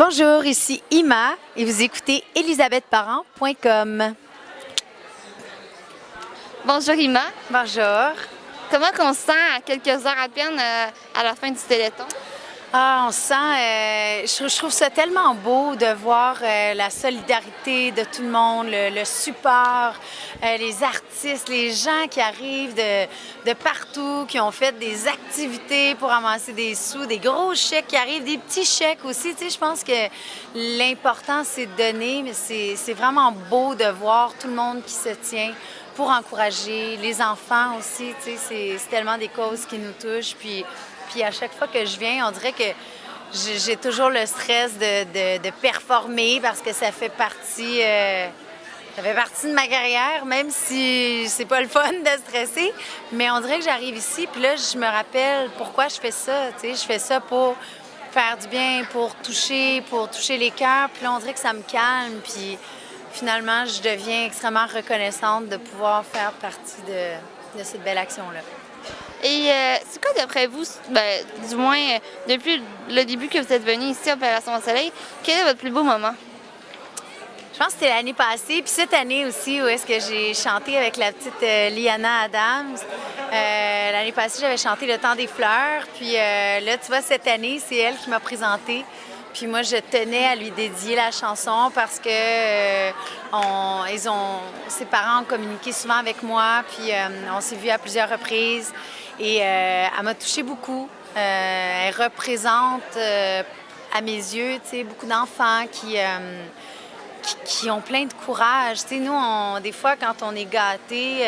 Bonjour, ici Ima et vous écoutez elisabethparent.com. Bonjour Ima. Bonjour. Comment on se sent à quelques heures à peine à la fin du Téléthon? Ah, on sent, je trouve ça tellement beau de voir la solidarité de tout le monde, le support, les artistes, les gens qui arrivent de partout, qui ont fait des activités pour amasser des sous, des gros chèques qui arrivent, des petits chèques aussi. Tu sais, je pense que l'important, c'est de donner, mais c'est vraiment beau de voir tout le monde qui se tient pour encourager les enfants aussi. Tu sais, c'est tellement des causes qui nous touchent. Puis à chaque fois que je viens, on dirait que j'ai toujours le stress de performer parce que ça fait partie de ma carrière, même si c'est pas le fun de stresser. Mais on dirait que j'arrive ici, puis là, je me rappelle pourquoi je fais ça. Tu sais, je fais ça pour faire du bien, pour toucher les cœurs. Puis là, on dirait que ça me calme. Puis finalement, je deviens extrêmement reconnaissante de pouvoir faire partie de cette belle action-là. Et c'est quoi d'après vous, du moins depuis le début que vous êtes venu ici à Opération Soleil, quel est votre plus beau moment? Je pense que c'était l'année passée, puis cette année aussi, où est-ce que j'ai chanté avec la petite Liana Adams. L'année passée, j'avais chanté Le Temps des fleurs, puis là, tu vois, cette année, c'est elle qui m'a présentée. Puis moi, je tenais à lui dédier la chanson parce que ses parents ont communiqué souvent avec moi, puis on s'est vus à plusieurs reprises. Et elle m'a touchée beaucoup. Elle représente, à mes yeux, tu sais, beaucoup d'enfants qui ont plein de courage. Tu sais, nous, des fois, quand on est gâtés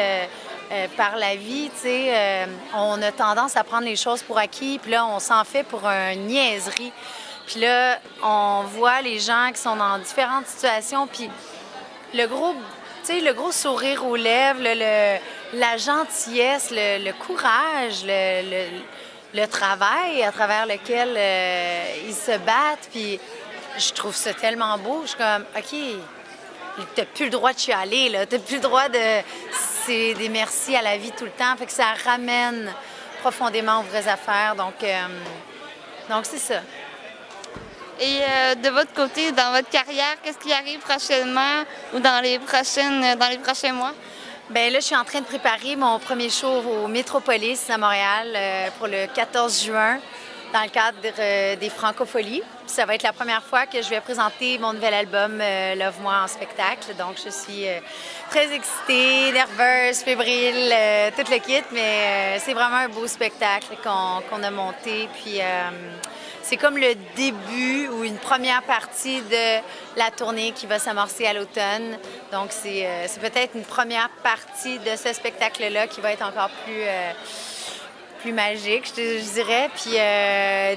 par la vie, tu sais, on a tendance à prendre les choses pour acquis, puis là, on s'en fait pour une niaiserie. Puis là, on voit les gens qui sont dans différentes situations, puis le gros sourire aux lèvres, la gentillesse, le courage, le travail à travers lequel ils se battent, puis je trouve ça tellement beau. Je suis comme, OK, t'as plus le droit de chialer, là. T'as plus le droit c'est des merci à la vie tout le temps. Fait que ça ramène profondément aux vraies affaires. Donc c'est ça. Et de votre côté, dans votre carrière, qu'est-ce qui arrive prochainement ou dans les prochains mois? Bien là, je suis en train de préparer mon premier show au Métropolis à Montréal pour le 14 juin dans le cadre des Francopholies. Puis ça va être la première fois que je vais présenter mon nouvel album Love-moi en spectacle. Donc je suis très excitée, nerveuse, fébrile, tout le kit, mais c'est vraiment un beau spectacle qu'on a monté. Puis c'est comme le début ou une première partie de la tournée qui va s'amorcer à l'automne. Donc, c'est peut-être une première partie de ce spectacle-là qui va être encore plus magique, je dirais. Puis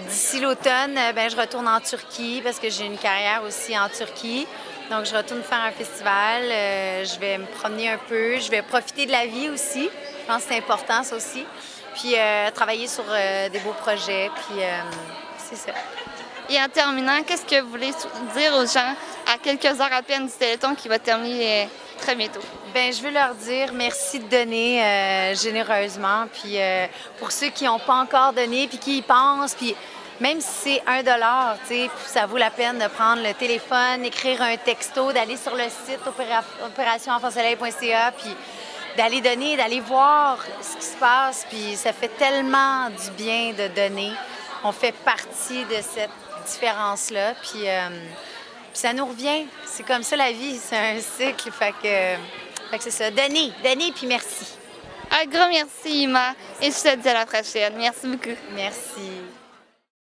d'ici l'automne, je retourne en Turquie parce que j'ai une carrière aussi en Turquie. Donc, je retourne faire un festival. Je vais me promener un peu. Je vais profiter de la vie aussi. Je pense que c'est important, ça aussi. Puis travailler sur des beaux projets. Puis c'est ça. Et en terminant, qu'est-ce que vous voulez dire aux gens à quelques heures à peine du Téléthon qui va terminer très bientôt? Bien, je veux leur dire merci de donner généreusement. Puis pour ceux qui n'ont pas encore donné, puis qui y pensent, puis même si c'est $1, tu sais, ça vaut la peine de prendre le téléphone, écrire un texto, d'aller sur le site opérationenfantsoleil.ca, puis d'aller donner, d'aller voir ce qui se passe. Puis ça fait tellement du bien de donner. On fait partie de cette différence-là, puis ça nous revient. C'est comme ça la vie, c'est un cycle, fait que c'est ça. Donner, puis merci. Un grand merci, Ima, et je te dis à la prochaine. Merci beaucoup. Merci.